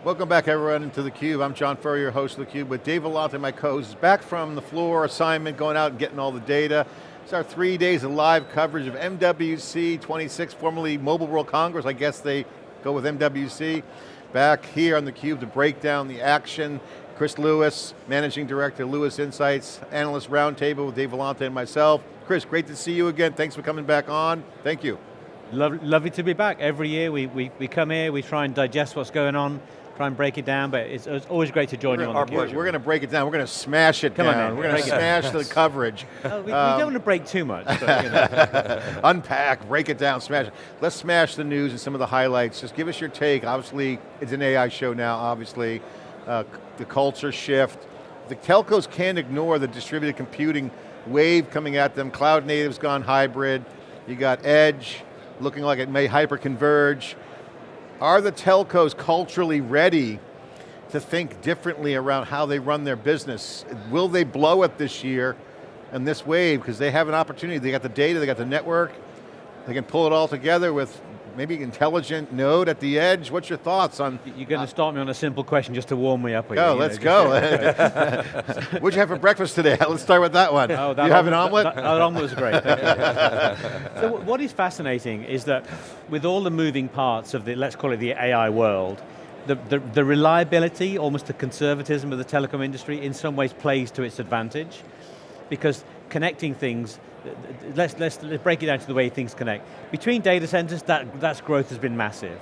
Welcome back everyone to theCUBE. I'm John Furrier, host of theCUBE, with Dave Vellante, my co-host, back from the floor assignment, going out and getting all the data. It's our 3 days of live coverage of MWC26, formerly Mobile World Congress. I guess they go with MWC. Back here on theCUBE to break down the action. Chris Lewis, Managing Director, Lewis Insights, Analyst Roundtable with Dave Vellante and myself. Chris, great to see you again. Thanks for coming back on. Thank you. Lovely to be back. Every year we come here, we try and digest what's going on, try and break it down, but it's always great to join you on the pleasure. We're going to break it down. We're going to smash it down. We're going to smash the coverage. We don't want to break too much. But, you know. Unpack, break it down, smash it. Let's smash the news and some of the highlights. Just give us your take. Obviously, it's an AI show now, obviously. The culture shift. The telcos can't ignore the distributed computing wave coming at them. Cloud native's gone hybrid. You got edge, looking like it may hyper-converge. Are the telcos culturally ready to think differently around how they run their business? Will they blow it this year and this wave? Because they have an opportunity. They got the data, they got the network. They can pull it all together with maybe intelligent node at the edge. What's your thoughts on? You're going to start me on a simple question just to warm me up. Let's go. What'd you have for breakfast today? Let's start with that one. Oh, you have an omelet? That omelet was great. So what is fascinating is that with all the moving parts of the, let's call it the AI world, the reliability, almost the conservatism of the telecom industry in some ways plays to its advantage, because connecting things, let's break it down to the way things connect. Between data centers, that's growth has been massive.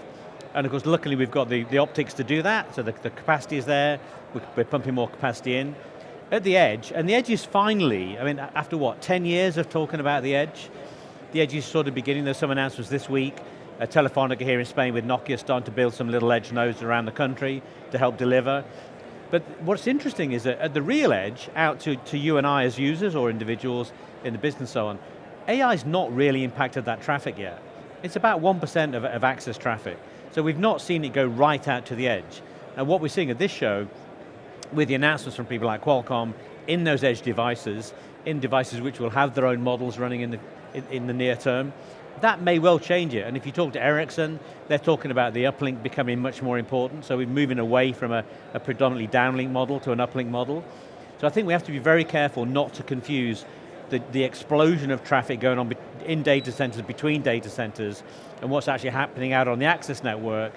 And of course, luckily we've got the optics to do that, so the capacity is there, we're pumping more capacity in. At the edge, and the edge is finally, I mean, after what, 10 years of talking about the edge is sort of beginning. There's some announcements this week. Telefonica here in Spain with Nokia starting to build some little edge nodes around the country to help deliver. But what's interesting is that at the real edge, out to you and I as users or individuals in the business and so on, AI's not really impacted that traffic yet. It's about 1% of access traffic. So we've not seen it go right out to the edge. And what we're seeing at this show, with the announcements from people like Qualcomm, in those edge devices, in devices which will have their own models running in the near term, that may well change it. And if you talk to Ericsson, they're talking about the uplink becoming much more important, so we're moving away from a predominantly downlink model to an uplink model. So I think we have to be very careful not to confuse the explosion of traffic going on in data centers, between data centers, and what's actually happening out on the access network,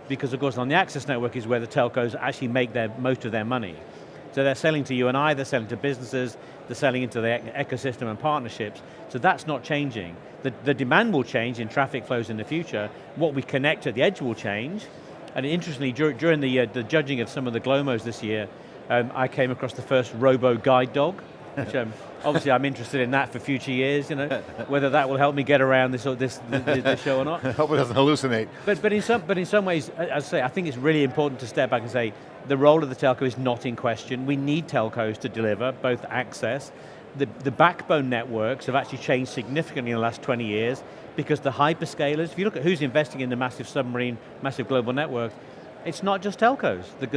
because of course on the access network is where the telcos actually make most of their money. So they're selling to you and I, they're selling to businesses, they're selling into the ecosystem and partnerships, so that's not changing. The demand will change in traffic flows in the future, what we connect at the edge will change, and interestingly, during the judging of some of the GLOMOs this year, I came across the first robo-guide dog, which obviously I'm interested in that for future years, you know, whether that will help me get around this show or not. I hope it doesn't hallucinate. But in some ways, as I say, I think it's really important to step back and say, the role of the telco is not in question. We need telcos to deliver both access. The backbone networks have actually changed significantly in the last 20 years because the hyperscalers, if you look at who's investing in the massive submarine, massive global networks, it's not just telcos. The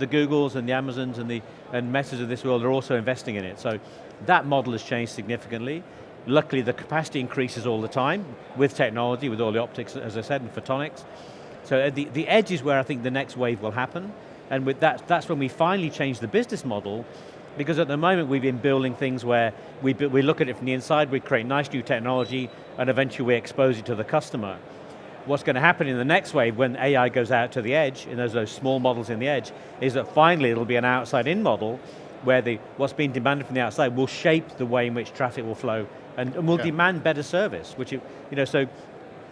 Googles and the Amazons and Metas of this world are also investing in it. So that model has changed significantly. Luckily the capacity increases all the time with technology, with all the optics, as I said, and photonics. So the edge is where I think the next wave will happen. And with that's when we finally change the business model, because at the moment we've been building things where we look at it from the inside, we create nice new technology, and eventually we expose it to the customer. What's going to happen in the next wave when AI goes out to the edge, in those small models in the edge, is that finally it'll be an outside-in model where what's being demanded from the outside will shape the way in which traffic will flow and will demand better service, which,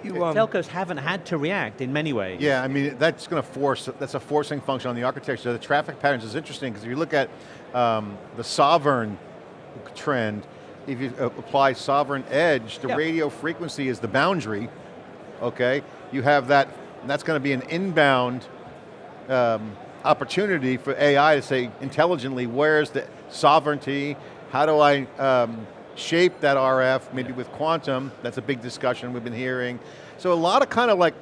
telcos haven't had to react in many ways. Yeah, I mean, that's going to force, that's a forcing function on the architecture. The traffic patterns is interesting because if you look at the sovereign trend, if you apply sovereign edge, the radio frequency is the boundary, okay? You have that, and that's going to be an inbound opportunity for AI to say intelligently, where's the sovereignty? How do I shape that RF, maybe with quantum? That's a big discussion we've been hearing. So a lot of kind of like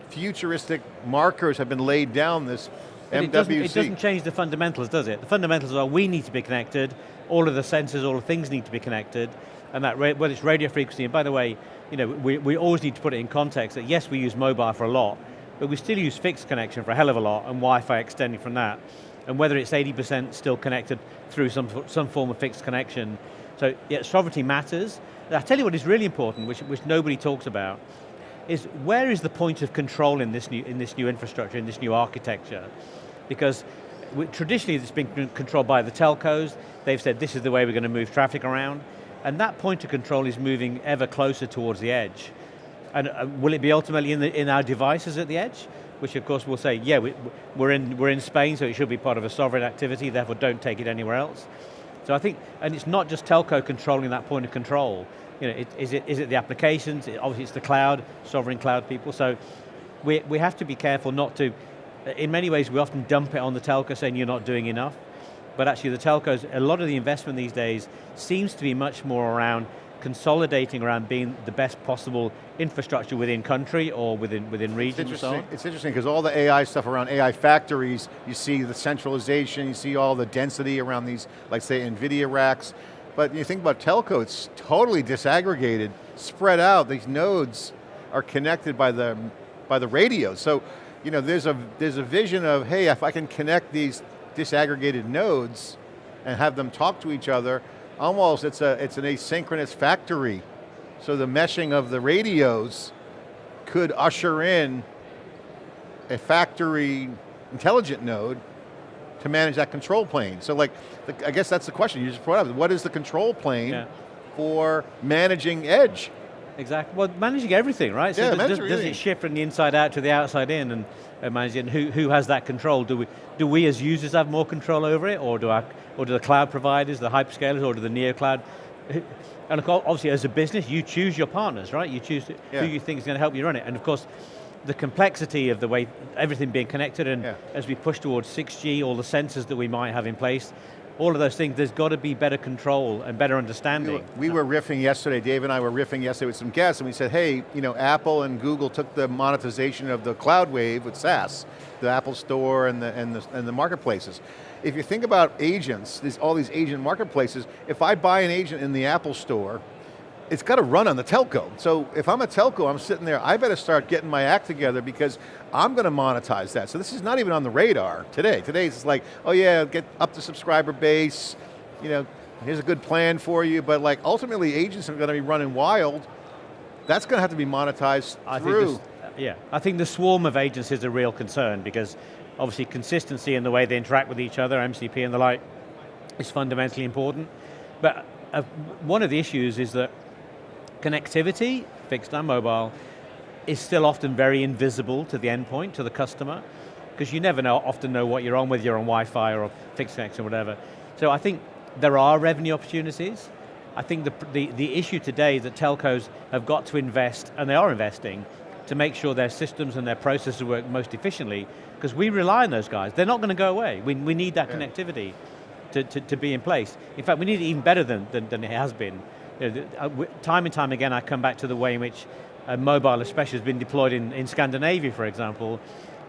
futuristic markers have been laid down this MWC. It doesn't change the fundamentals, does it? The fundamentals are we need to be connected, all of the sensors, all the things need to be connected, and that whether it's radio frequency, and by the way, we always need to put it in context that yes, we use mobile for a lot, but we still use fixed connection for a hell of a lot, and Wi-Fi extending from that. And whether it's 80% still connected through some form of fixed connection. So yeah, sovereignty matters. I'll tell you what is really important, which nobody talks about, is where is the point of control in this new infrastructure, in this new architecture? Because traditionally it's been controlled by the telcos. They've said this is the way we're going to move traffic around, and that point of control is moving ever closer towards the edge. And will it be ultimately in our devices at the edge? Which of course will say, yeah, we're in Spain, so it should be part of a sovereign activity, therefore don't take it anywhere else. So I think, and it's not just telco controlling that point of control. You know, is it the applications? Obviously it's the cloud, sovereign cloud people. So we have to be careful not to, in many ways we often dump it on the telco saying you're not doing enough, but actually the telcos, a lot of the investment these days seems to be much more around consolidating around being the best possible infrastructure within country or within region and so on. It's interesting because all the AI stuff around AI factories, you see the centralization, you see all the density around these, like say NVIDIA racks, but you think about telco, it's totally disaggregated, spread out. These nodes are connected by the radios. So, you know, there's a vision of, hey, if I can connect these disaggregated nodes and have them talk to each other, almost it's an asynchronous factory. So the meshing of the radios could usher in a factory intelligent node to manage that control plane. So like, I guess that's the question you just brought up. What is the control plane for managing edge? Exactly, well, managing everything, right? So does it shift from the inside out to the outside in and managing, who has that control? Do we as users have more control over it, or do the cloud providers, the hyperscalers, or do the neo cloud? And obviously as a business, you choose your partners, right? You choose who you think is going to help you run it. And of course, the complexity of the way everything being connected, and as we push towards 6G, all the sensors that we might have in place, all of those things, there's got to be better control and better understanding. We were riffing yesterday, Dave and I were riffing yesterday with some guests, and we said, hey, you know, Apple and Google took the monetization of the cloud wave with SaaS, the Apple Store and the marketplaces. If you think about agents, all these agent marketplaces, if I buy an agent in the Apple Store, it's got to run on the telco. So if I'm a telco, I'm sitting there, I better start getting my act together because I'm going to monetize that. So this is not even on the radar today. Today it's like, oh yeah, get up the subscriber base, you know, here's a good plan for you, but like ultimately agents are going to be running wild. That's going to have to be monetized through. I think the swarm of agents is a real concern because obviously consistency in the way they interact with each other, MCP and the like, is fundamentally important. But one of the issues is that connectivity, fixed and mobile, is still often very invisible to the endpoint, to the customer, because you never often know what you're on, whether you're on Wi-Fi or fixed connection or whatever. So I think there are revenue opportunities. I think the issue today is that telcos have got to invest, and they are investing, to make sure their systems and their processes work most efficiently, because we rely on those guys. They're not going to go away. We need that connectivity to be in place. In fact, we need it even better than it has been. You know, time and time again, I come back to the way in which mobile especially has been deployed in Scandinavia, for example,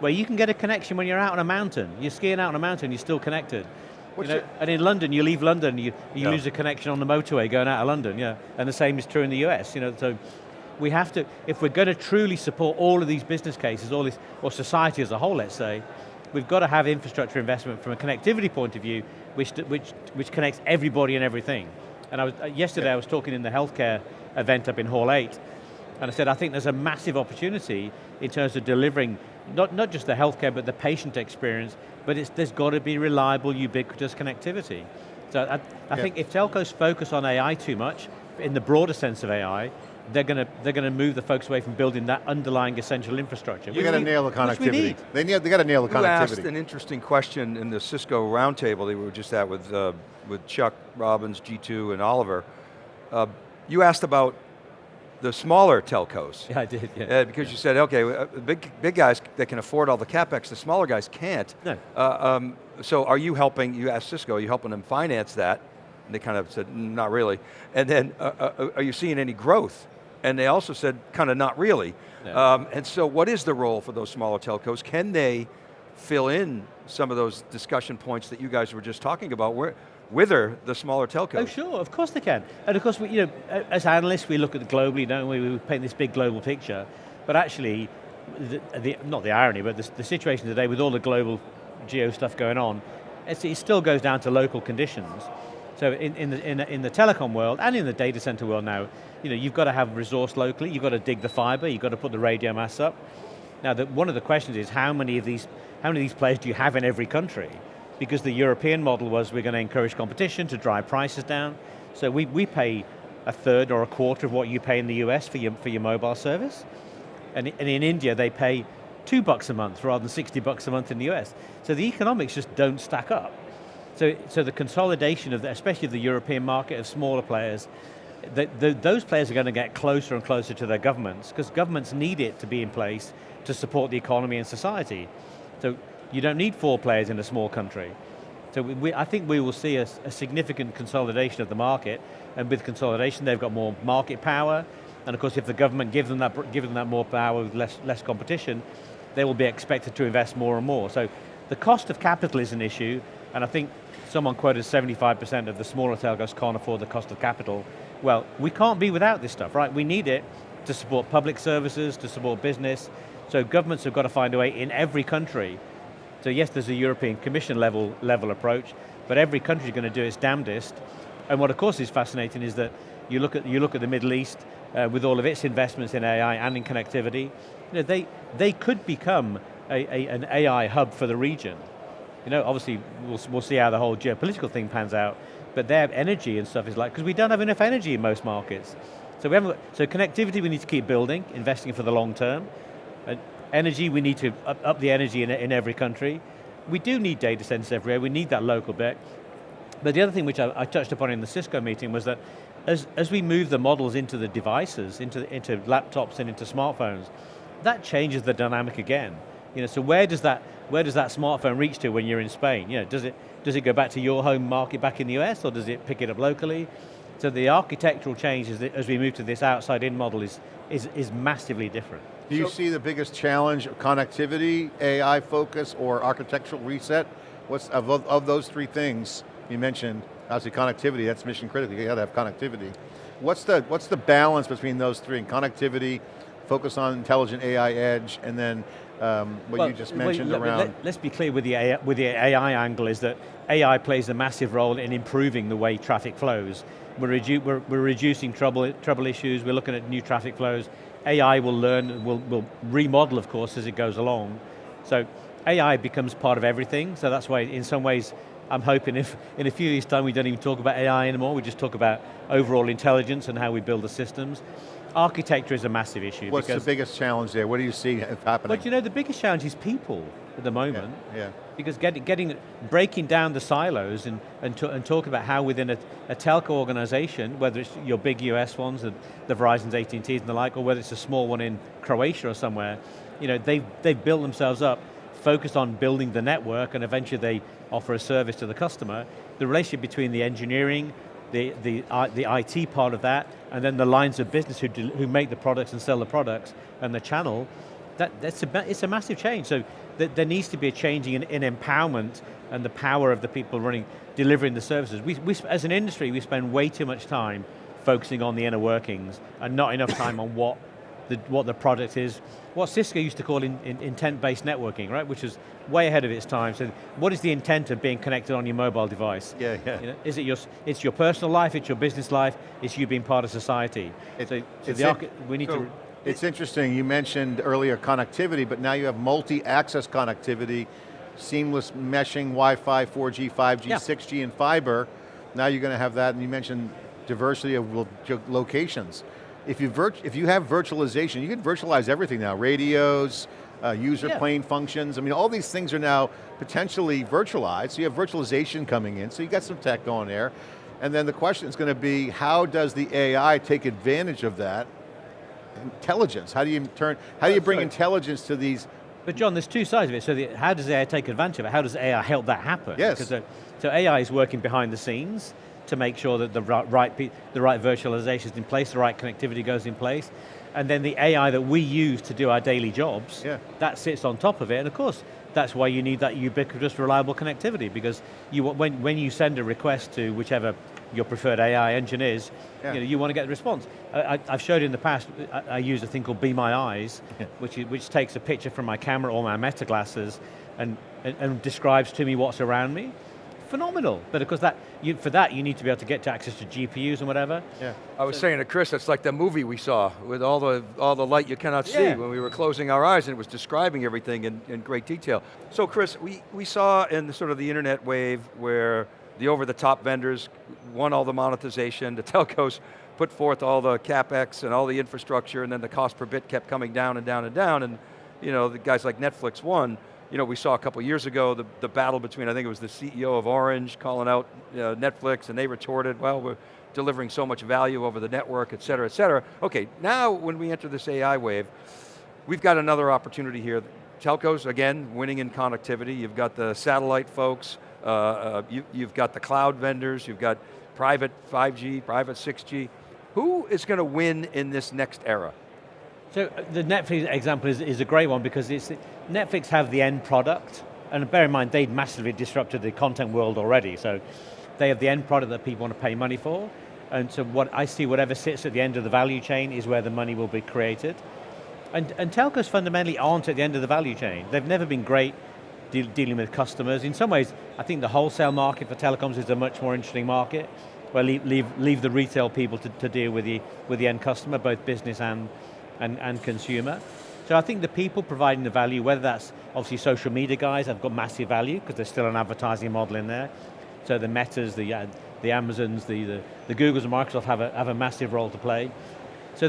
where you can get a connection when you're out on a mountain. You're skiing out on a mountain, you're still connected. You know, and in London, you leave London, you lose a connection on the motorway going out of London, and the same is true in the US. You know, so we have to, if we're going to truly support all of these business cases, or society as a whole, let's say, we've got to have infrastructure investment from a connectivity point of view, which connects everybody and everything. And yesterday I was talking in the healthcare event up in Hall 8, and I said I think there's a massive opportunity in terms of delivering not just the healthcare but the patient experience, but there's got to be reliable, ubiquitous connectivity. So I think if telcos focus on AI too much, in the broader sense of AI, they're going to move the folks away from building that underlying essential infrastructure. You got to nail the connectivity. They got to nail the connectivity. You asked an interesting question in the Cisco roundtable that we were just at with Chuck Robbins, G2, and Oliver. You asked about the smaller telcos. Yeah, I did, because you said, okay, big guys that can afford all the CapEx, the smaller guys can't. No. So are you helping, you asked Cisco, are you helping them finance that? And they kind of said, not really. And then, are you seeing any growth? And they also said, kind of not really. No. And so what is the role for those smaller telcos? Can they fill in some of those discussion points that you guys were just talking about? Wither the smaller telcos? Oh sure, of course they can. And of course, as analysts, we look at it globally, don't we? We paint this big global picture. But actually, not the irony, but the situation today with all the global geo stuff going on, it still goes down to local conditions. So in the telecom world and in the data center world now, you've got to have resource locally, you've got to dig the fiber, you've got to put the radio masts up. Now one of the questions is how many of these players do you have in every country? Because the European model was we're going to encourage competition to drive prices down. So we pay a third or a quarter of what you pay in the US for your mobile service. And in India they pay $2 a month rather than $60 a month in the US. So the economics just don't stack up. So the consolidation of especially the European market of smaller players, those players are going to get closer and closer to their governments because governments need it to be in place to support the economy and society. So you don't need 4 players in a small country. So I think we will see a significant consolidation of the market, and with consolidation they've got more market power, and of course if the government gives them that more power with less competition, they will be expected to invest more and more. So the cost of capital is an issue, and I think someone quoted 75% of the smaller telcos can't afford the cost of capital. Well, we can't be without this stuff, right? We need it to support public services, to support business, so governments have got to find a way in every country. So yes, there's a European Commission level approach, but every country is going to do its damnedest. And what of course is fascinating is that you look at the Middle East with all of its investments in AI and in connectivity, they could become an AI hub for the region. Obviously we'll see how the whole geopolitical thing pans out, but their energy and stuff is because we don't have enough energy in most markets. So connectivity we need to keep building, investing for the long term. Energy, we need to up the energy in every country. We do need data centers everywhere, we need that local bit. But the other thing which I touched upon in the Cisco meeting was that as we move the models into the devices, into laptops and into smartphones, that changes the dynamic again. So where does that smartphone reach to when you're in Spain? Does it go back to your home market back in the US, or does it pick it up locally? So the architectural change as we move to this outside-in model is massively different. Do you see the biggest challenge of connectivity, AI focus, or architectural reset? What's of those 3 things you mentioned? Obviously connectivity, that's mission critical, you got to have connectivity. What's the balance between those 3? Connectivity, focus on intelligent AI edge, and then you just mentioned around... Let's be clear with the AI angle is that AI plays a massive role in improving the way traffic flows. We're reducing trouble issues, we're looking at new traffic flows. AI will learn, will remodel of course as it goes along. So AI becomes part of everything, so that's why in some ways I'm hoping if in a few years' time we don't even talk about AI anymore, we just talk about overall intelligence and how we build the systems. Architecture is a massive issue. What's the biggest challenge there? What do you see happening? But the biggest challenge is people at the moment. Yeah. Because breaking down the silos and talk about how within a telco organization, whether it's your big US ones, the Verizon's, AT&T's and the like, or whether it's a small one in Croatia or somewhere, they've built themselves up, focused on building the network, and eventually they offer a service to the customer. The relationship between the engineering, the IT part of that, and then the lines of business who make the products and sell the products, and the channel, it's a massive change. So there needs to be a changing in empowerment and the power of the people delivering the services. We as an industry, we spend way too much time focusing on the inner workings and not enough time on what the product is. What Cisco used to call intent-based networking, right? Which is way ahead of its time. So what is the intent of being connected on your mobile device? Yeah. Is it it's your personal life, it's your business life, it's you being part of society. It's interesting, you mentioned earlier connectivity, but now you have multi-access connectivity, seamless meshing, Wi-Fi, 4G, 5G, 6G, and fiber. Now you're going to have that, and you mentioned diversity of locations. If you have virtualization, you can virtualize everything now, radios, user plane functions. I mean, all these things are now potentially virtualized, so you have virtualization coming in, so you got some tech going there. And then the question is going to be, how does the AI take advantage of that? Intelligence, how do you bring intelligence to these? But John, there's 2 sides of it. So how does AI take advantage of it? How does AI help that happen? Yes. So AI is working behind the scenes to make sure that the right virtualization is in place, the right connectivity goes in place, and then the AI that we use to do our daily jobs, that sits on top of it, and of course, that's why you need that ubiquitous, reliable connectivity, because when you send a request to whichever your preferred AI engine is, Yeah. you want to get the response. I've showed in the past, I use a thing called Be My Eyes, which takes a picture from my camera or my Meta glasses and describes to me what's around me. Phenomenal, but of course for that you need to be able to get to access to GPUs and whatever. Yeah. I was saying to Chris, it's like the movie we saw with all the light you cannot see when we were closing our eyes, and it was describing everything in great detail. So Chris, we saw in the sort of the internet wave where the over-the-top vendors won all the monetization, the telcos put forth all the CapEx and all the infrastructure, and then the cost per bit kept coming down and down and down, and the guys like Netflix won. We saw a couple years ago the battle between, I think it was the CEO of Orange calling out Netflix, and they retorted, well, we're delivering so much value over the network, et cetera, et cetera. Okay, now when we enter this AI wave, we've got another opportunity here. Telcos, again, winning in connectivity. You've got the satellite folks, you've got the cloud vendors, you've got private 5G, private 6G. Who is going to win in this next era? So the Netflix example is a great one because Netflix have the end product, and bear in mind they'd massively disrupted the content world already, so they have the end product that people want to pay money for, and so what I see, whatever sits at the end of the value chain is where the money will be created. And telcos fundamentally aren't at the end of the value chain. They've never been great dealing with customers. In some ways, I think the wholesale market for telecoms is a much more interesting market, where leave the retail people to deal with the end customer, both business and consumer. So I think the people providing the value, whether that's obviously social media guys, have got massive value because there's still an advertising model in there. So the Metas, the Amazons, the Googles and Microsoft have a massive role to play. So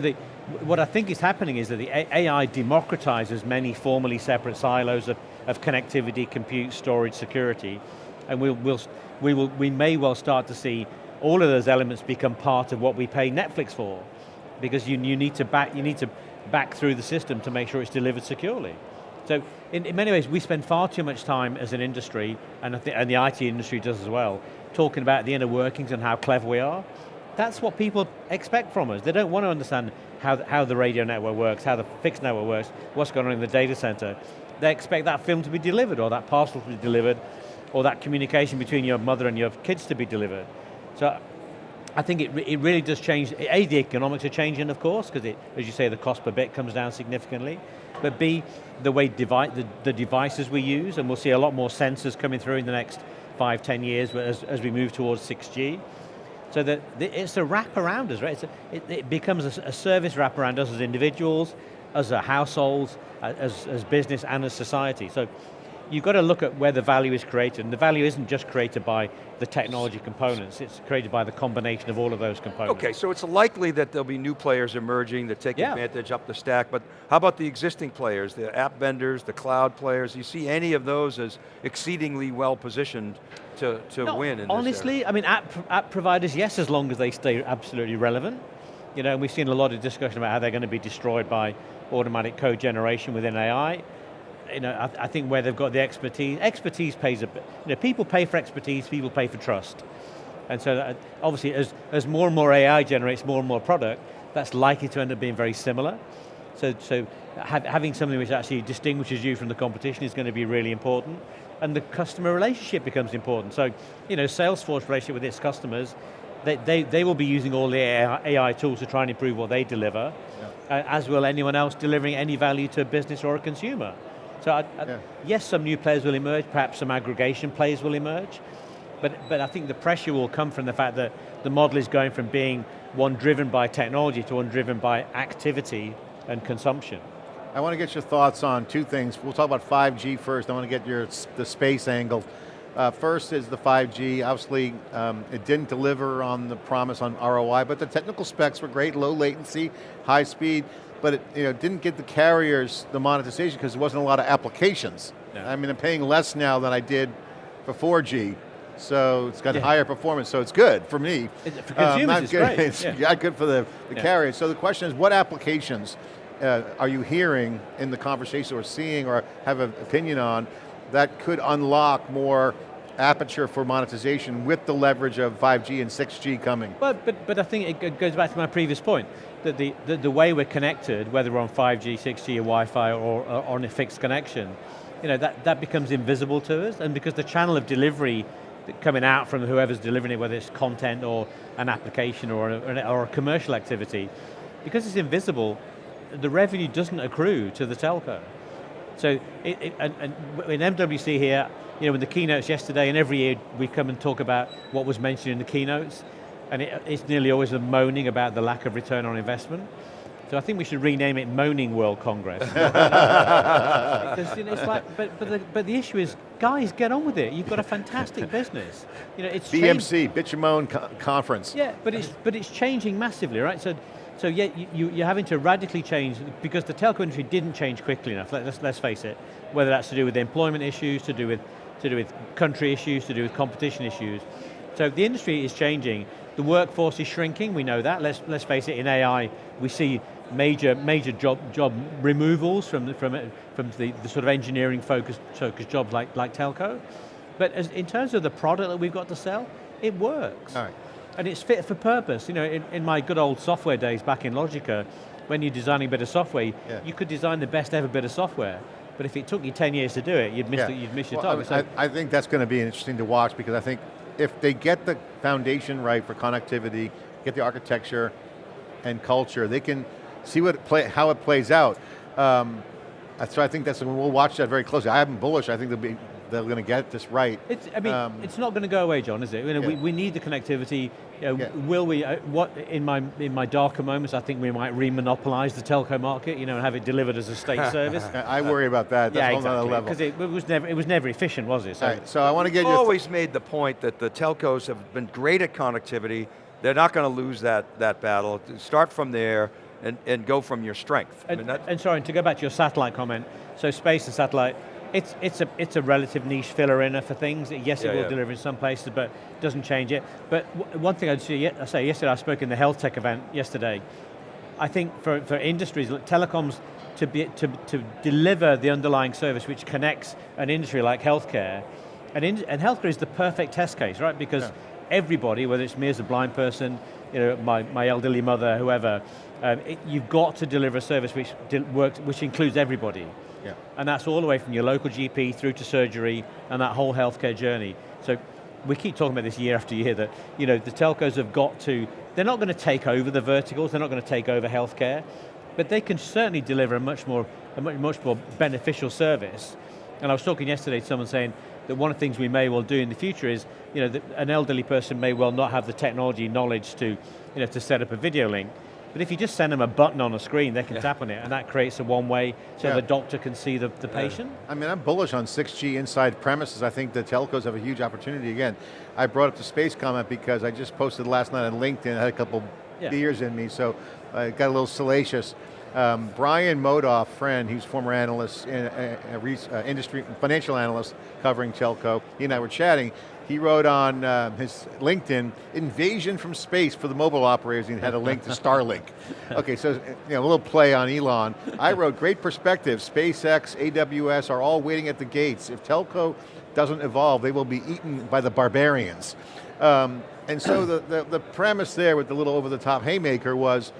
what I think is happening is that the AI democratizes many formerly separate silos of connectivity, compute, storage, security, and we may well start to see all of those elements become part of what we pay Netflix for, because you need to back through the system to make sure it's delivered securely. So in many ways, we spend far too much time as an industry, and the IT industry does as well, talking about the inner workings and how clever we are. That's what people expect from us. They don't want to understand how the radio network works, how the fixed network works, what's going on in the data center. They expect that film to be delivered, or that parcel to be delivered, or that communication between your mother and your kids to be delivered. So I think it really does change. A, the economics are changing, of course, because as you say, the cost per bit comes down significantly. But B, the way the devices we use, and we'll see a lot more sensors coming through in the next 5-10 years as we move towards 6G. So that it's a wrap around us, right? It becomes a service wrap around us as individuals, as households, as business, and as society. So you've got to look at where the value is created, and the value isn't just created by the technology components, it's created by the combination of all of those components. Okay, so it's likely that there'll be new players emerging that take advantage up the stack, but how about the existing players, the app vendors, the cloud players? Do you see any of those as exceedingly well positioned to win in honestly, this area? I mean, app providers, yes, as long as they stay absolutely relevant. And we've seen a lot of discussion about how they're going to be destroyed by automatic code generation within AI. I think where they've got the expertise pays a bit. People pay for expertise, people pay for trust. And so obviously as more and more AI generates more and more product, that's likely to end up being very similar. So having something which actually distinguishes you from the competition is going to be really important. And the customer relationship becomes important. So, Salesforce relationship with its customers, they will be using all the AI tools to try and improve what they deliver, as will anyone else delivering any value to a business or a consumer. So yes, some new players will emerge, perhaps some aggregation players will emerge, but I think the pressure will come from the fact that the model is going from being one driven by technology to one driven by activity and consumption. I want to get your thoughts on two things. We'll talk about 5G first. I want to get the space angle. First is the 5G. Obviously, it didn't deliver on the promise on ROI, but the technical specs were great, low latency, high speed, but it didn't get the carriers the monetization because there wasn't a lot of applications. Yeah. I mean, I'm paying less now than I did for 4G, so it's got higher performance, so it's good for me. For consumers, it's great. It's not good for the carriers. So the question is, what applications are you hearing in the conversation or seeing or have an opinion on that could unlock more aperture for monetization with the leverage of 5G and 6G coming? But I think it goes back to my previous point, that the way we're connected, whether we're on 5G, 6G, or Wi-Fi, or on a fixed connection, that becomes invisible to us, and because the channel of delivery coming out from whoever's delivering it, whether it's content or an application or a commercial activity. Because it's invisible, the revenue doesn't accrue to the telco. So, and in MWC here, in the keynotes yesterday, and every year we come and talk about what was mentioned in the keynotes, and it's nearly always a moaning about the lack of return on investment. So I think we should rename it Moaning World Congress. Because it's like, but the issue is, guys, get on with it. You've got a fantastic business. It's BMC, Bitch and Moan Conference. Yeah, but it's changing massively, right? So yeah, you're having to radically change, because the telco industry didn't change quickly enough. Let's face it. Whether that's to do with employment issues, to do with country issues, to do with competition issues. So the industry is changing. The workforce is shrinking. We know that. Let's face it. In AI, we see major job removals from the sort of engineering focused jobs like telco. But in terms of the product that we've got to sell, it works. All right. And it's fit for purpose. In my good old software days back in Logica, when you're designing a bit of software, you could design the best ever bit of software. But if it took you 10 years to do it, you'd miss your target. I think that's going to be interesting to watch, because I think if they get the foundation right for connectivity, get the architecture and culture, they can see how it plays out. So I think we'll watch that very closely. I'm bullish. I think they're going to get this right. It's not going to go away, John, is it? We need the connectivity. Will we? In my darker moments, I think we might re-monopolize the telco market, and have it delivered as a state service. I worry about that. That's on another level. Because it was never efficient, was it? So I want to get you. Always made the point that the telcos have been great at connectivity. They're not going to lose that battle. Start from there and go from your strength. And sorry, to go back to your satellite comment. So space and satellite. It's a relative niche filler-inner for things. Yes, it will deliver in some places, but doesn't change it. But one thing I'd say yesterday, I spoke in the health tech event yesterday. I think for industries, telecoms, to deliver the underlying service which connects an industry like healthcare, and healthcare is the perfect test case, right? Because everybody, whether it's me as a blind person, my elderly mother, whoever, you've got to deliver a service which works, which includes everybody. Yeah. And that's all the way from your local GP through to surgery and that whole healthcare journey. So we keep talking about this year after year that the telcos have got to, they're not going to take over the verticals, they're not going to take over healthcare, but they can certainly deliver a much more beneficial service. And I was talking yesterday to someone saying that one of the things we may well do in the future is, that an elderly person may well not have the technology knowledge to set up a video link. But if you just send them a button on a screen, they can tap on it, and that creates a one-way so the doctor can see the patient. I'm bullish on 6G inside premises. I think the telcos have a huge opportunity. Again, I brought up the space comment because I just posted last night on LinkedIn. I had a couple beers in me, so I got a little salacious. Brian Modoff, friend, he's former analyst, industry financial analyst covering telco. He and I were chatting. He wrote on his LinkedIn, invasion from space for the mobile operators, and had a link to Starlink. Okay, so a little play on Elon. I wrote, great perspective, SpaceX, AWS are all waiting at the gates. If telco doesn't evolve, they will be eaten by the barbarians. And so the premise there with the little over-the-top haymaker was,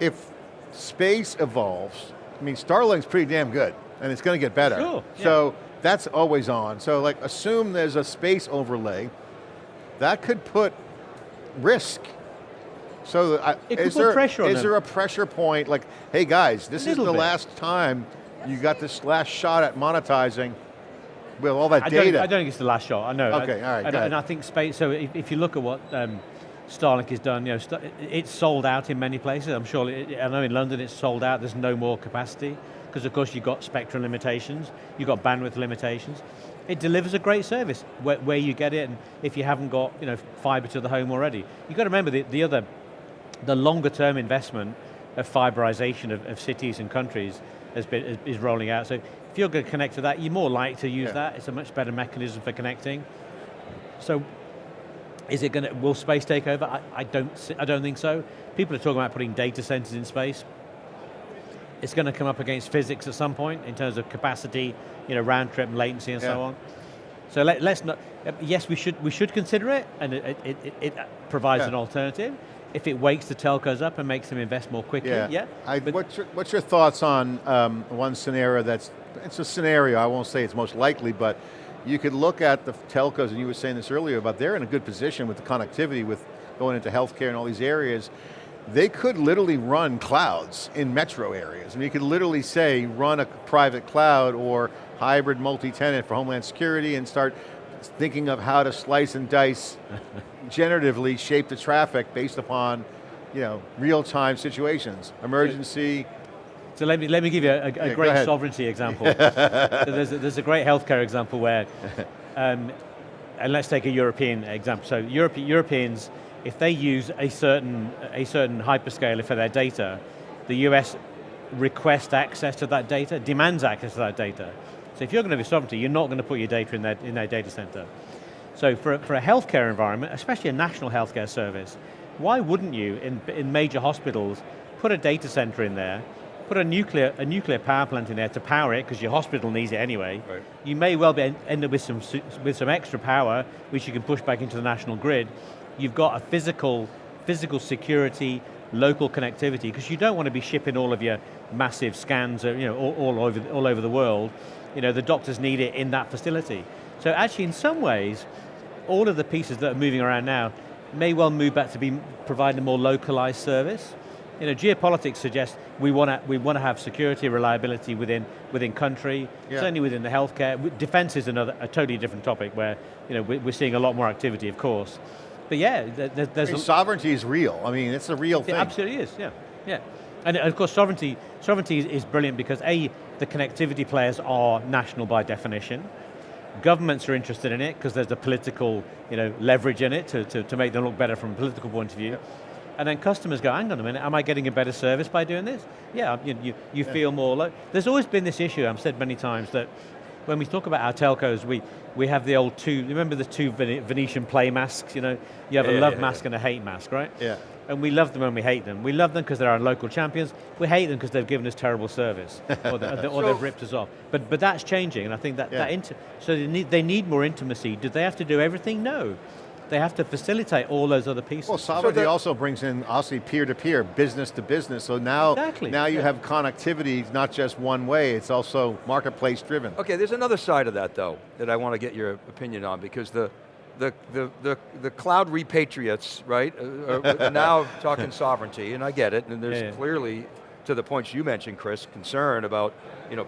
if space evolves, Starlink's pretty damn good, and it's going to get better. Sure, yeah. So that's always on. So assume there's a space overlay. That could put risk. So is there a pressure point, like, hey guys, this is the last time you got this last shot at monetizing with all that data? I don't think it's the last shot, I know. Okay, all right, and I think space, so if you look at what Starlink has done, it's sold out in many places. I know in London it's sold out, there's no more capacity. Because of course you've got spectrum limitations, you've got bandwidth limitations. It delivers a great service where you get it, and if you haven't got fiber to the home already. You've got to remember the longer term investment of fiberization of cities and countries is rolling out. So if you're going to connect to that, you're more likely to use that. It's a much better mechanism for connecting. So will space take over? I don't think so. People are talking about putting data centers in space. It's going to come up against physics at some point in terms of capacity, round trip and latency and so on. So let's not. Yes, we should consider it, and it provides an alternative. If it wakes the telcos up and makes them invest more quickly, what's your thoughts on one scenario it's a scenario? I won't say it's most likely, but you could look at the telcos, and you were saying this earlier, about they're in a good position with the connectivity, with going into healthcare and all these areas. They could literally run clouds in metro areas. I mean, you could literally say, run a private cloud or hybrid multi-tenant for Homeland Security and start thinking of how to slice and dice, generatively shape the traffic based upon real-time situations, emergency. So let me give you a great sovereignty example. So there's a great healthcare example where, and let's take a European example. So Europeans, if they use a certain hyperscaler for their data, the US requests access to that data, demands access to that data. So if you're going to be sovereignty, you're not going to put your data in their data center. So for a healthcare environment, especially a national healthcare service, why wouldn't you, in major hospitals, put a data center in there, put a nuclear power plant in there to power it, because your hospital needs it anyway. Right. You may well end up with some extra power, which you can push back into the national grid. You've got a physical security, local connectivity, because you don't want to be shipping all of your massive scans, all over the world. The doctors need it in that facility. So actually, in some ways, all of the pieces that are moving around now may well move back to be providing a more localized service. Geopolitics suggests we want to have security, reliability within country, certainly within the healthcare. Defense is a totally different topic where we're seeing a lot more activity, of course. But yeah, there's sovereignty is real. I mean, it's a real thing. It absolutely is. Yeah. And of course, sovereignty is brilliant because the connectivity players are national by definition. Governments are interested in it because there's a political leverage in it to make them look better from a political point of view. Yeah. And then customers go, hang on a minute, am I getting a better service by doing this? Yeah, you feel more there's always been this issue, I've said many times, that when we talk about our telcos, we have the old remember the two Venetian play masks, you have a love mask and a hate mask, right? Yeah. And we love them and we hate them. We love them because they're our local champions. We hate them because they've given us terrible service, or they've ripped us off. But that's changing, and I think so they need more intimacy. Do they have to do everything? No. They have to facilitate all those other pieces. Well, sovereignty also brings in, obviously, peer-to-peer, business-to-business, so now you have connectivity, not just one way, it's also marketplace-driven. Okay, there's another side of that, though, that I want to get your opinion on, because the cloud repatriates, right, are now talking sovereignty, and I get it, and there's clearly, to the points you mentioned, Chris, concern about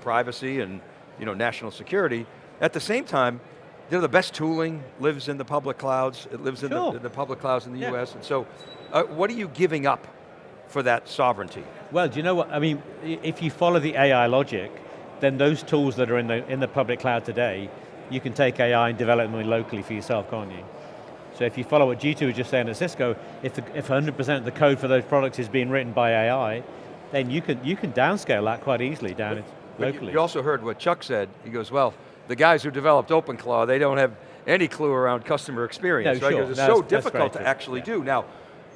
privacy and national security. At the same time, the best tooling lives in the public clouds. It lives in the public clouds in the US. And so, what are you giving up for that sovereignty? Well, do you know what? I mean, if you follow the AI logic, then those tools that are in the public cloud today, you can take AI and develop them locally for yourself, can't you? So if you follow what G2 was just saying at Cisco, if 100% of the code for those products is being written by AI, then you can downscale that quite easily down locally. You also heard what Chuck said. He goes, well, the guys who developed OpenClaw, they don't have any clue around customer experience, right? Because it's so difficult to actually do. Now,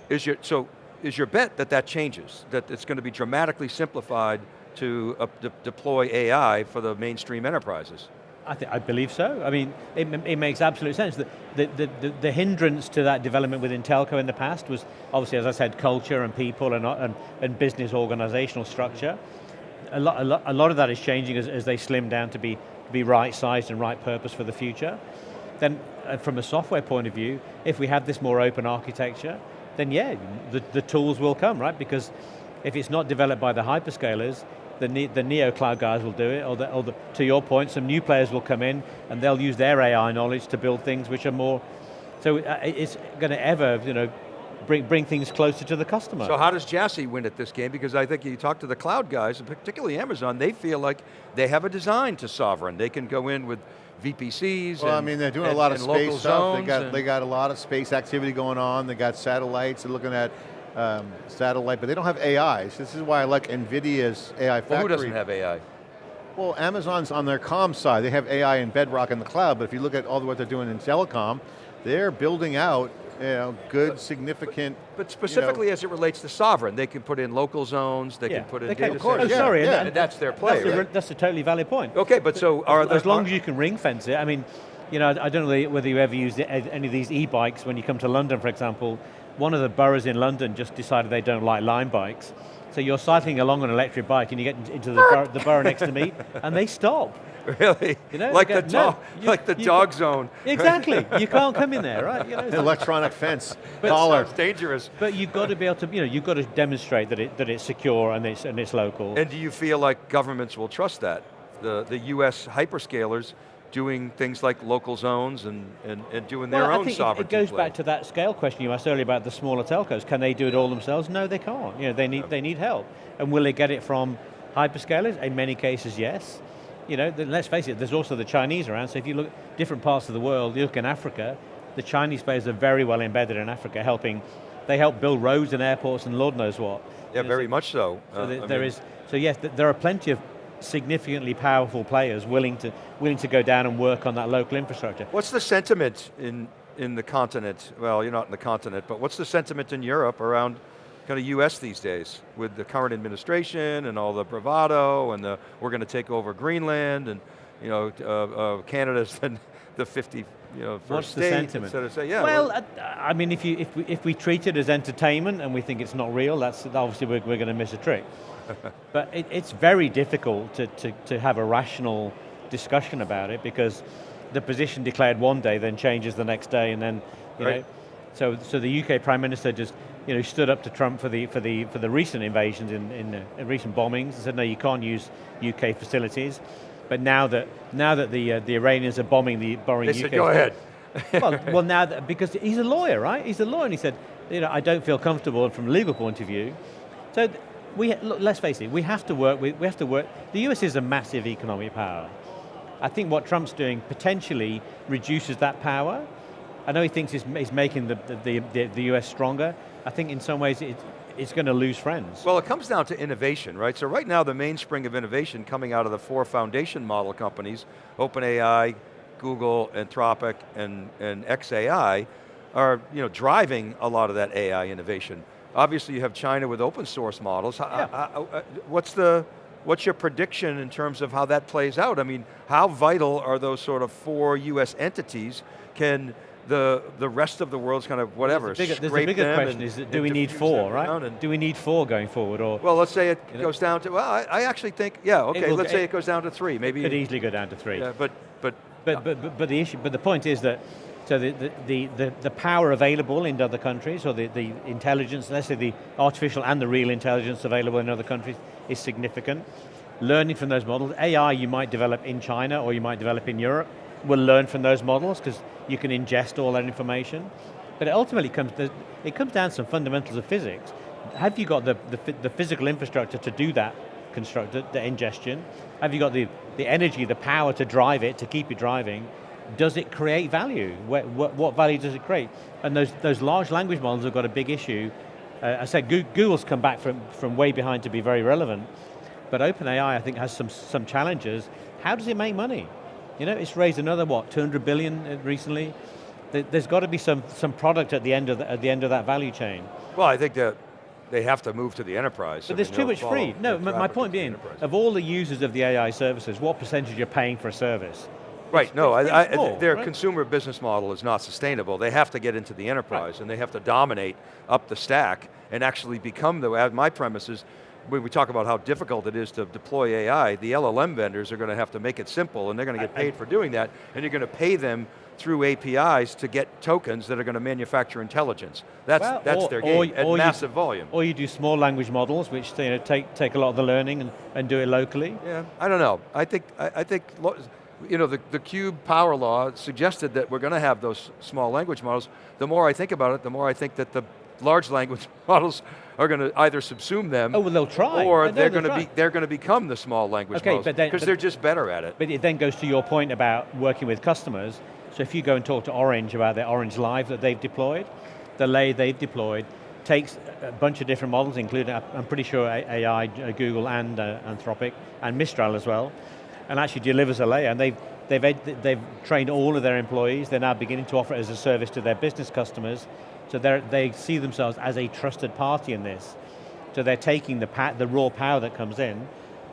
is your bet that changes, that it's going to be dramatically simplified to deploy AI for the mainstream enterprises? I believe so. I mean, it makes absolute sense. The hindrance to that development within telco in the past was obviously, as I said, culture and people and business organizational structure. A lot of that is changing as they slim down to be right-sized and right purpose for the future. Then from a software point of view, if we have this more open architecture, then the tools will come, right? Because if it's not developed by the hyperscalers, the neo cloud guys will do it, or to your point, some new players will come in and they'll use their AI knowledge to build things which are more, so it's going to ever, bring things closer to the customer. So how does Jassy win at this game? Because I think you talk to the cloud guys, and particularly Amazon, they feel like they have a design to sovereign. They can go in with VPCs. Well, I mean, they're doing a lot of space stuff. They got a lot of space activity going on. They got satellites. They're looking at satellite, but they don't have AI. So this is why I like NVIDIA's AI factory. Well, who doesn't have AI? Well, Amazon's on their comm side. They have AI and Bedrock in the cloud, but if you look at all what they're doing in telecom, they're building out good, significant. But specifically as it relates to sovereign, they can put in local zones, they can put in data centers. Sorry, and that's their play, that's a totally valid point. Okay, but so as long as you can ring fence it, I mean, I don't know whether you ever used any of these e-bikes when you come to London, for example. One of the boroughs in London just decided they don't like line bikes. So you're cycling along on an electric bike and you get into the borough next to me and they stop. Really? You know, like they the go, dog, like the dog zone. Exactly, you can't come in there, right? You know, it's like, Electronic fence, But- collar. Sounds dangerous. but you've got to be able to, you've got to demonstrate that it's secure and it's local. And do you feel like governments will trust that? The US hyperscalers doing things like local zones and doing their own I think sovereignty it goes play. back to that scale question you asked earlier about the smaller telcos. Can they do it all themselves? No, they can't. They need help. And will they get it from hyperscalers? In many cases, yes. Let's face it, there's also the Chinese around, so if you look at different parts of the world, you look in Africa, the Chinese players are very well embedded in Africa, they help build roads and airports and Lord knows what. Yeah, very much so. So yes, there are plenty of significantly powerful players willing to go down and work on that local infrastructure. What's the sentiment in the continent? Well, you're not in the continent, but what's the sentiment in Europe around kind of US these days with the current administration and all the bravado and we're going to take over Greenland and Canada's the 50 What's the state, sentiment? Well, I mean, if we treat it as entertainment and we think it's not real, that's obviously we're going to miss a trick. But it's very difficult to have a rational discussion about it because the position declared one day then changes the next day, and then Right. So the UK Prime Minister just stood up to Trump for the recent invasions in recent bombings and said no, you can't use UK facilities. But now that the Iranians are bombing the they UK, said go ahead. well now because he's a lawyer, right? He's a lawyer, and he said, I don't feel comfortable from a legal point of view. So let's face it, we have to work. The US is a massive economic power. I think what Trump's doing potentially reduces that power. I know he thinks he's making the US stronger. I think in some ways it's going to lose friends. Well, it comes down to innovation, right? So right now the mainspring of innovation coming out of the 4 foundation model companies, OpenAI, Google, Anthropic, and xAI, are driving a lot of that AI innovation. Obviously you have China with open source models. Yeah. What's your prediction in terms of how that plays out? I mean, how vital are those sort of 4 US entities? Can the rest of the world's kind of whatever, there's a bigger question, is that do we need 4, right? Do we need 4 going forward? Or well, let's say it goes down to, well, I actually think, yeah, okay, let's say it goes down to 3, maybe. It could easily go down to 3. Yeah, but the point is that, so the power available in other countries, or the intelligence, let's say the artificial and the real intelligence available in other countries is significant. Learning from those models, AI you might develop in China or you might develop in Europe, will learn from those models because you can ingest all that information. But it ultimately comes down to some fundamentals of physics. Have you got the physical infrastructure to do that the ingestion? Have you got the energy, the power to drive it, to keep it driving? Does it create value? What value does it create? And those large language models have got a big issue. I said Google's come back from way behind to be very relevant, but OpenAI I think has some challenges. How does it make money? It's raised another 200 billion recently. There's got to be some product at the end of that value chain. well, I think that they have to move to the enterprise. But there's too much free. No, my point being, of all the users of the AI services, what percentage are paying for a service? Right, no, pretty small, their right? consumer business model is not sustainable. They have to get into the enterprise and they have to dominate up the stack and actually become my premise is, when we talk about how difficult it is to deploy AI, the LLM vendors are going to have to make it simple and they're going to get paid for doing that, and you're going to pay them through APIs to get tokens that are going to manufacture intelligence. That's their game, at massive volume. Or you do small language models, which take a lot of the learning and do it locally. Yeah, I don't know. I think the CUBE power law suggested that we're going to have those small language models. The more I think about it, the more I think that the large language models are going to either subsume them, oh, well, they'll try, or they're going to become the small language models because they're just better at it. But it then goes to your point about working with customers. So if you go and talk to Orange about their Orange Live that they've deployed, the lay they've deployed takes a bunch of different models, including, I'm pretty sure AI, Google and Anthropic, and Mistral as well, and actually delivers a layer, and they've trained all of their employees. They're now beginning to offer it as a service to their business customers. So they see themselves as a trusted party in this. So they're taking the raw power that comes in,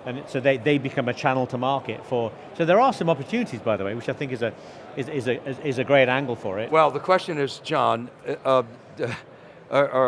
and so they become a channel to market for. So there are some opportunities, by the way, which I think is a great angle for it. Well, the question is, John, are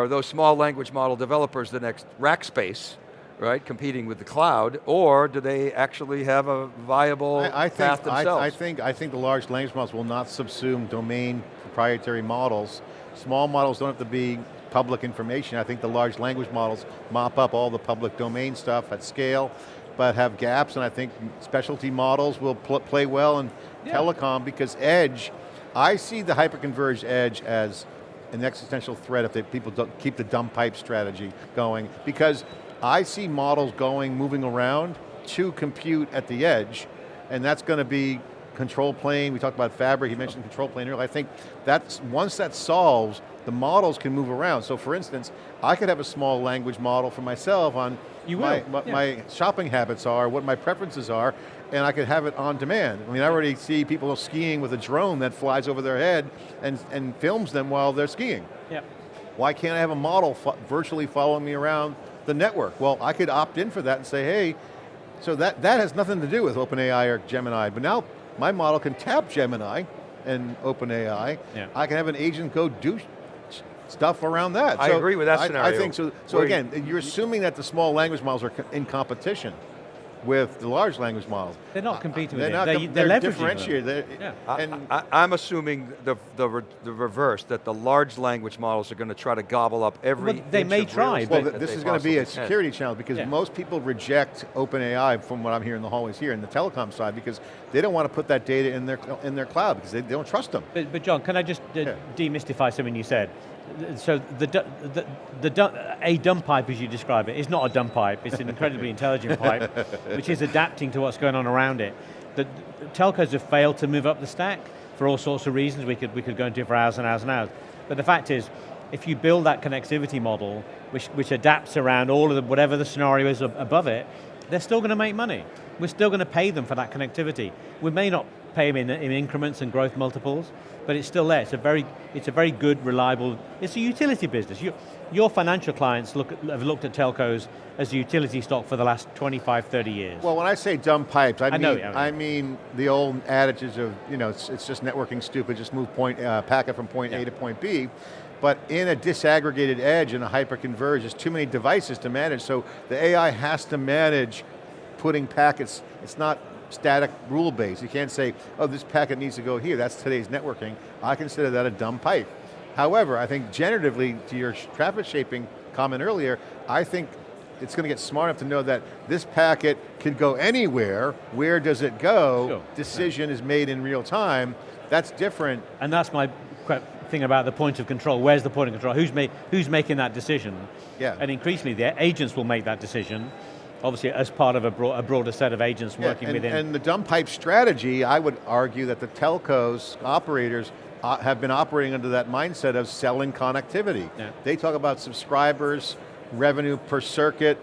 those small language model developers the next Rackspace? right, competing with the cloud, or do they actually have a viable path themselves? I think the large language models will not subsume domain proprietary models. Small models don't have to be public information. I think the large language models mop up all the public domain stuff at scale, but have gaps, and I think specialty models will play well in telecom, because edge, I see the hyper-converged edge as an existential threat if people don't keep the dumb pipe strategy going, because I see models moving around to compute at the edge, and that's going to be control plane. We talked about fabric, you mentioned control plane earlier. I think once that solves, the models can move around. So for instance, I could have a small language model for myself on what my shopping habits are, what my preferences are, and I could have it on demand. I mean, I already see people skiing with a drone that flies over their head and films them while they're skiing. Yep. Why can't I have a model virtually following me around the network? Well, I could opt in for that and say, hey, so that has nothing to do with OpenAI or Gemini, but now my model can tap Gemini and OpenAI. Yeah. I can have an agent go do stuff around that. I agree with that scenario. I think so. So again, you're assuming that the small language models are in competition with the large language models. They're not competing with it. They're differentiated. I'm assuming the reverse, that the large language models are going to try to gobble up every they may try, but this is going to be a security challenge, because most people reject OpenAI, from what I'm hearing in the hallways here in the telecom side, because they don't want to put that data in their cloud, because they don't trust them. But John, can I just demystify something you said? So a dumb pipe, as you describe it, is not a dumb pipe. It's an incredibly intelligent pipe, which is adapting to what's going on around it. The telcos have failed to move up the stack for all sorts of reasons. We could go into it for hours and hours and hours. But the fact is, if you build that connectivity model, which adapts around all of whatever the scenario is above it, they're still going to make money. We're still going to pay them for that connectivity. We may not pay them in increments and growth multiples, but it's still there. It's a very good, reliable, it's a utility business. Your financial clients have looked at telcos as a utility stock for the last 25, 30 years. Well, when I say dumb pipes, I mean the old adages of, it's just networking stupid, just move packet from point A to point B. But in a disaggregated edge and a hyper-converged, there's too many devices to manage, so the AI has to manage putting packets. It's not static rule-based. You can't say, oh, this packet needs to go here, that's today's networking. I consider that a dumb pipe. However, I think generatively, to your traffic shaping comment earlier, I think it's going to get smart enough to know that this packet can go anywhere. Where does it go? Sure. Decision is made in real time. That's different. And that's my thing about the point of control. Where's the point of control? Who's making that decision? Yeah. And increasingly, the agents will make that decision, obviously as part of a broader set of agents working within. And the dumb pipe strategy, I would argue that the telcos, operators, have been operating under that mindset of selling connectivity. Yeah. They talk about subscribers, revenue per circuit.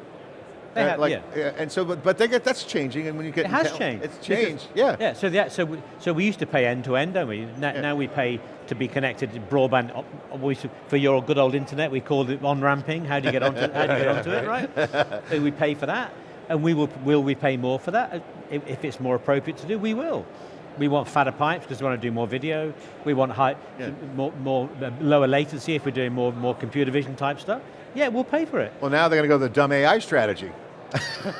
And so, but that's changing, and when you get, it has changed. It's changed, yeah. So we used to pay end to end, don't we? Now we pay to be connected to broadband. For your good old internet, we called it on-ramping. How do you get onto it, right? So we pay for that, and will we pay more for that? If it's more appropriate to do, we will. We want fatter pipes because we want to do more video. We want more lower latency if we're doing more computer vision type stuff. Yeah, we'll pay for it. Well, now they're going to go the dumb AI strategy.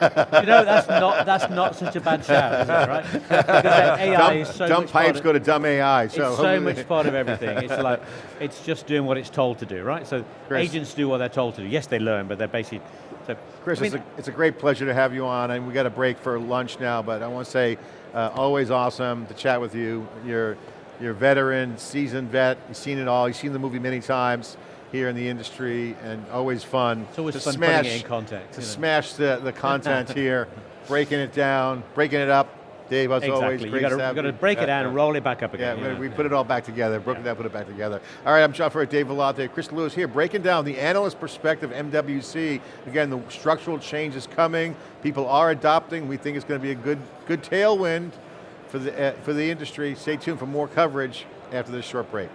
That's not such a bad shout, is it, right? Because AI is so dumb much pipes go to dumb AI. It's so much part of everything. It's like, it's just doing what it's told to do, right? So Chris, agents do what they're told to do. Yes, they learn, but they're basically, Chris, it's a great pleasure to have you on, and we got a break for lunch now, but I want to say, always awesome to chat with you. You're a veteran, seasoned vet, you've seen it all, you've seen the movie many times here in the industry, and always fun. It's always fun putting it in context. To smash the content here, breaking it down, breaking it up. Dave, as always, great You've got to break it down and roll it back up again. Yeah, we put it all back together, broke it down, put it back together. All right, I'm John Furrier, Dave Vellante, Chris Lewis here, breaking down the analyst perspective, MWC. Again, the structural change is coming. People are adopting. We think it's going to be a good tailwind for the industry. Stay tuned for more coverage after this short break.